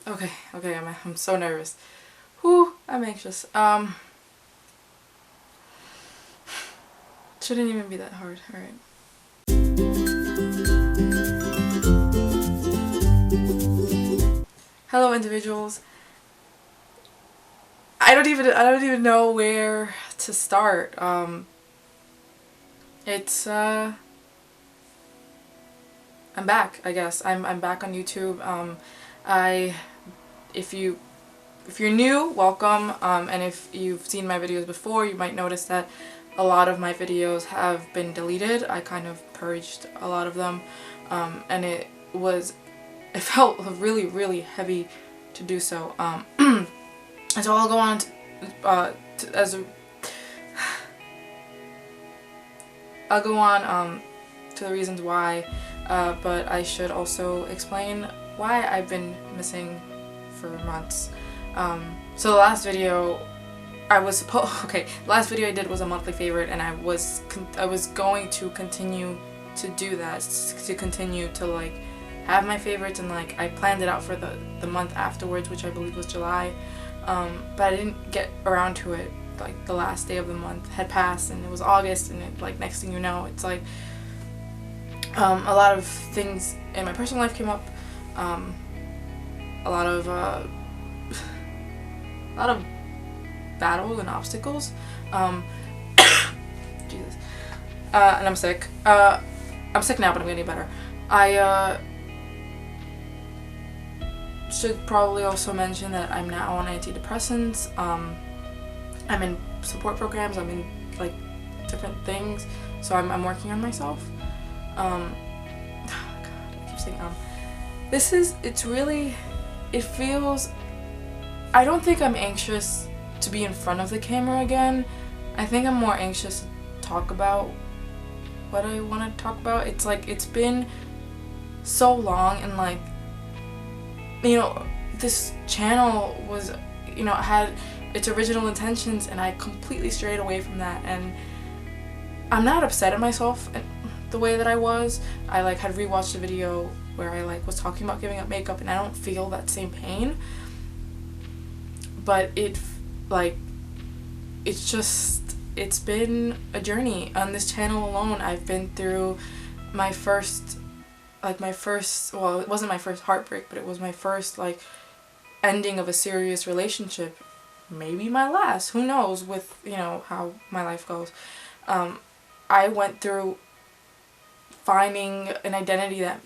Okay, I'm so nervous. Whew, I'm anxious. Shouldn't even be that hard. Alright. Hello individuals. I don't even know where to start. It's I'm back, I guess. I'm back on YouTube. If you're new, welcome. And if you've seen my videos before, you might notice that a lot of my videos have been deleted. I kind of purged a lot of them, and it felt really heavy to do so. And so I'll go on to the reasons why, but I should also explain why I've been missing for months. So the last video the last video I did was a monthly favorite, and I was going to continue to do that, to continue to like have my favorites, and like I planned it out for the month afterwards, which I believe was July, but I didn't get around to it. Like the last day of the month had passed and it was August, and it, like, next thing you know, it's like a lot of things in my personal life came up, a lot of battles and obstacles, Jesus, and I'm sick. I'm sick now, but I'm getting better. I should probably also mention that I'm now on antidepressants. I'm in support programs. I'm in like different things, so I'm working on myself. God, I keep saying it feels. I don't think I'm anxious to be in front of the camera again. I think I'm more anxious to talk about what I want to talk about. It's like it's been so long, and like, you know, this channel was, you know, had its original intentions, and I completely strayed away from that, and I'm not upset at myself the way that I was. I like had rewatched a video where I like was talking about giving up makeup, and I don't feel that same pain, but it's been a journey. On this channel alone, I've been through my first, well, it wasn't my first heartbreak, but it was my first like ending of a serious relationship. Maybe my last, who knows, with, you know, how my life goes. I went through finding an identity that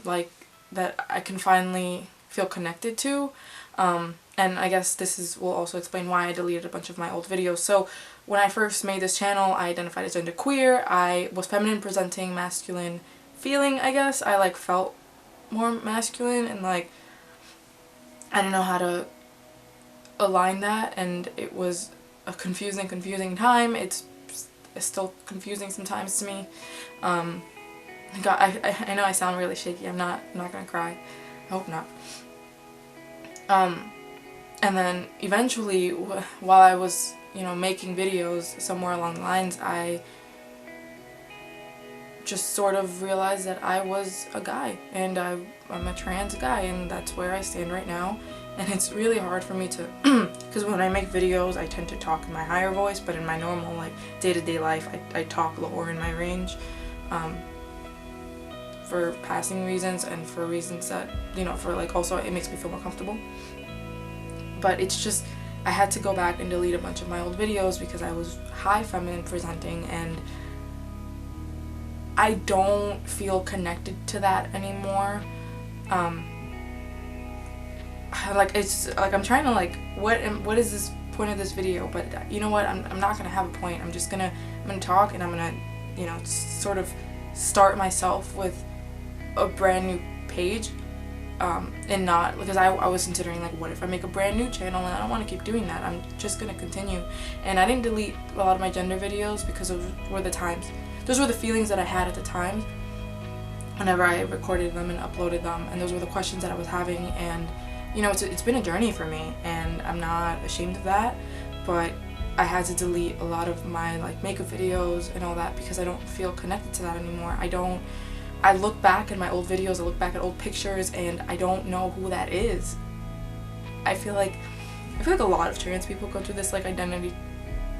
I can finally feel connected to, and I guess will also explain why I deleted a bunch of my old videos. So when I first made this channel, I identified as genderqueer. I was feminine presenting, masculine feeling, I guess. I like felt more masculine, and like I didn't know how to align that, and it was a confusing time. It's still confusing sometimes to me. God, I know I sound really shaky. I'm not gonna cry. I hope not. And then eventually, while I was, you know, making videos, somewhere along the lines, I just sort of realized that I was a guy, and I'm a trans guy, and that's where I stand right now. And it's really hard for me to, because when I make videos, I tend to talk in my higher voice, but in my normal, like, day-to-day life, I talk lower in my range, for passing reasons, and for reasons that, you know, for like, also it makes me feel more comfortable. But it's just, I had to go back and delete a bunch of my old videos because I was high feminine presenting, and I don't feel connected to that anymore. Like, it's like I'm trying to like, what is this point of this video? But you know what, I'm not gonna have a point. I'm gonna talk, and I'm gonna, you know, sort of start myself with a brand new page, and not, because I was considering like, what if I make a brand new channel, and I don't want to keep doing that. I'm just gonna continue. And I didn't delete a lot of my gender videos because those were the feelings that I had at the time whenever I recorded them and uploaded them, and those were the questions that I was having. And you know, it's been a journey for me, and I'm not ashamed of that, but I had to delete a lot of my like makeup videos and all that because I don't feel connected to that anymore. I look back at my old videos, I look back at old pictures, and I don't know who that is. I feel like a lot of trans people go through this like identity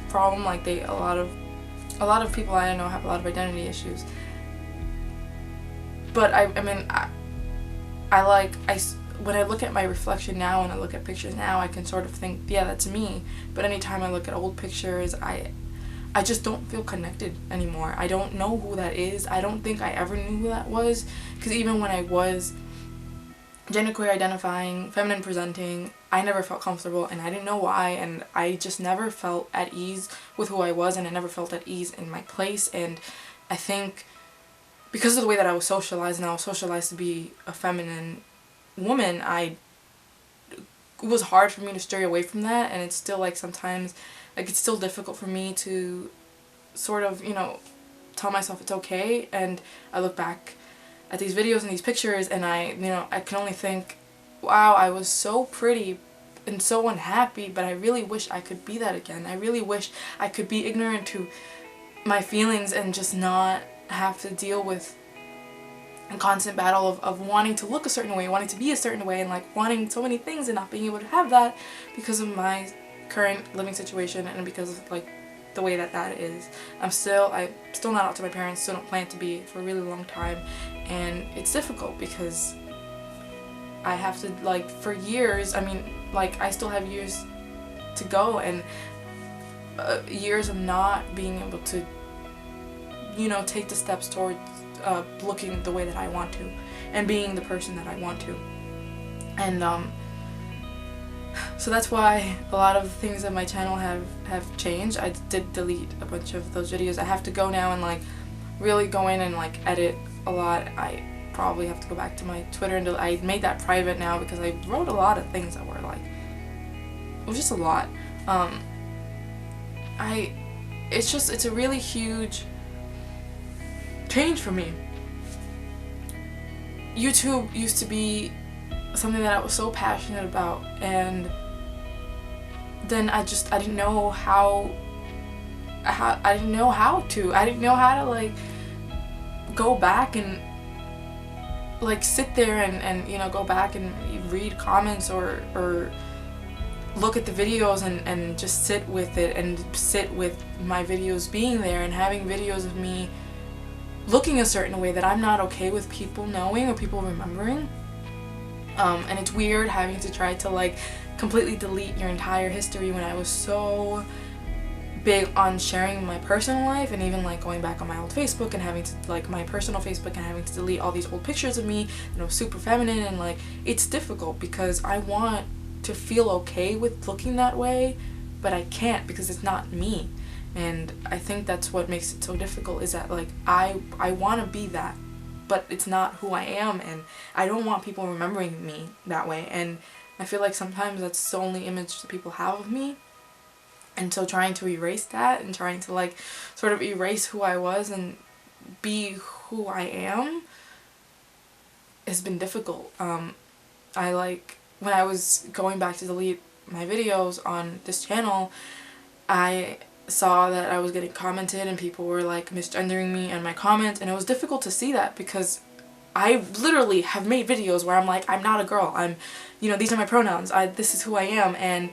problem. Like a lot of people I know have a lot of identity issues. But when I look at my reflection now and I look at pictures now, I can sort of think, yeah, that's me. But anytime I look at old pictures, I just don't feel connected anymore. I don't know who that is. I don't think I ever knew who that was. Because even when I was genderqueer identifying, feminine presenting, I never felt comfortable, and I didn't know why, and I just never felt at ease with who I was, and I never felt at ease in my place. And I think because of the way that I was socialized, and I was socialized to be a feminine woman, it was hard for me to stray away from that. And it's still like sometimes, like, it's still difficult for me to sort of, you know, tell myself it's okay. And I look back at these videos and these pictures, and I can only think, wow, I was so pretty and so unhappy, but I really wish I could be that again. I really wish I could be ignorant to my feelings and just not have to deal with a constant battle of wanting to look a certain way, wanting to be a certain way, and like wanting so many things and not being able to have that because of my current living situation and because of like the way that is. I'm still not out to my parents, still don't plan to be for a really long time, and it's difficult because I have to, like, for years, I mean, like, I still have years to go, and years of not being able to, you know, take the steps towards looking the way that I want to and being the person that I want to. And so that's why a lot of things on my channel have changed. I did delete a bunch of those videos. I have to go now and like really go in and like edit a lot. I probably have to go back to my Twitter, and I made that private now because I wrote a lot of things that were like, it was just a lot. It's a really huge change for me. YouTube used to be something that I was so passionate about, and then I didn't know how to like go back and like sit there and you know, go back and read comments or look at the videos and just sit with it and sit with my videos being there and having videos of me looking a certain way that I'm not okay with people knowing or people remembering. And it's weird having to try to like completely delete your entire history when I was so big on sharing my personal life, and even like going back on my old Facebook and having to like my personal Facebook and having to delete all these old pictures of me, you know, super feminine. And like, it's difficult because I want to feel okay with looking that way, but I can't because it's not me. And I think that's what makes it so difficult, is that like I want to be that, but it's not who I am, and I don't want people remembering me that way. And I feel like sometimes that's the only image that people have of me. And so trying to erase that and trying to like sort of erase who I was and be who I am has been difficult. I like, when I was going back to delete my videos on this channel, I saw that I was getting commented and people were like misgendering me in my comments, and it was difficult to see that because I literally have made videos where I'm like, I'm not a girl, I'm, you know, these are my pronouns, this is who I am, and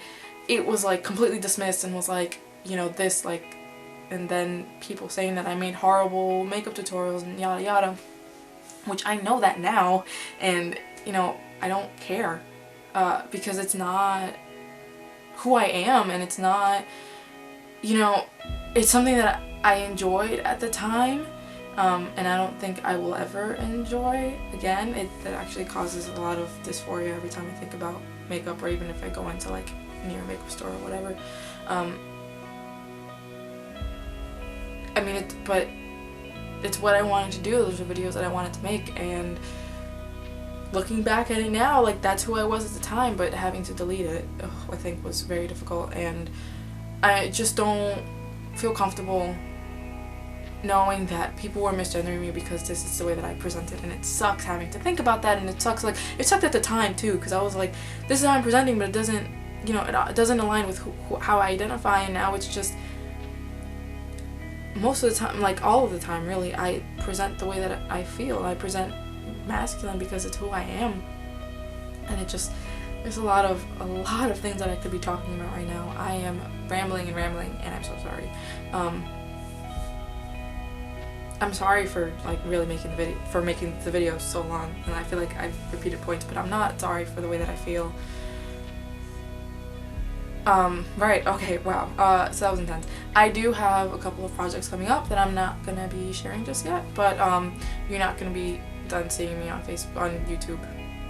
it was like completely dismissed and was like, you know, this, like, and then people saying that I made horrible makeup tutorials and yada yada, which I know that now, and you know, I don't care because it's not who I am, and it's not, you know, it's something that I enjoyed at the time, and I don't think I will ever enjoy again. That actually causes a lot of dysphoria every time I think about makeup, or even if I go into like near a makeup store or whatever. I mean, but it's what I wanted to do. Those are videos that I wanted to make, and looking back at it now, like, that's who I was at the time, but having to delete it, I think was very difficult, and I just don't feel comfortable knowing that people were misgendering me because this is the way that I presented, and it sucks having to think about that, and it sucks, like, it sucked at the time too, because I was like, this is how I'm presenting, but it doesn't, you know, it doesn't align with how I identify, and now it's just, most of the time, like all of the time really, I present the way that I feel. I present masculine because it's who I am, and it just There's a lot of things that I could be talking about right now. I am rambling, and I'm so sorry. I'm sorry for like really making the video so long, and I feel like I've repeated points, but I'm not sorry for the way that I feel. Right, okay, wow, so that was intense. I do have a couple of projects coming up that I'm not gonna be sharing just yet, but, you're not gonna be done seeing me on Facebook, on YouTube,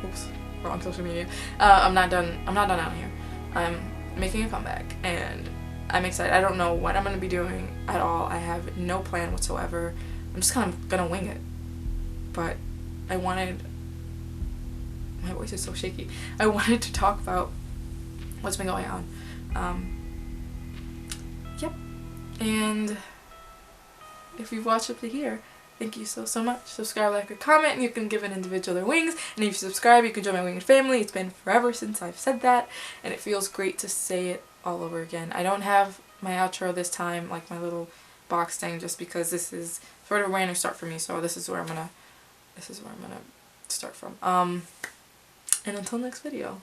oops, or on social media. I'm not done out here. I'm making a comeback, and I'm excited. I don't know what I'm gonna be doing at all. I have no plan whatsoever. I'm just kind of gonna wing it, but my voice is so shaky. I wanted to talk about what's been going on. Yep, and if you've watched up to here, thank you so much. Subscribe, like, or comment, and you can give an individual their wings, and if you subscribe you can join my winged family. It's been forever since I've said that, and it feels great to say it all over again. I don't have my outro this time, like my little box thing, just because this is sort of a random start for me, so this is where I'm gonna start from. And until next video.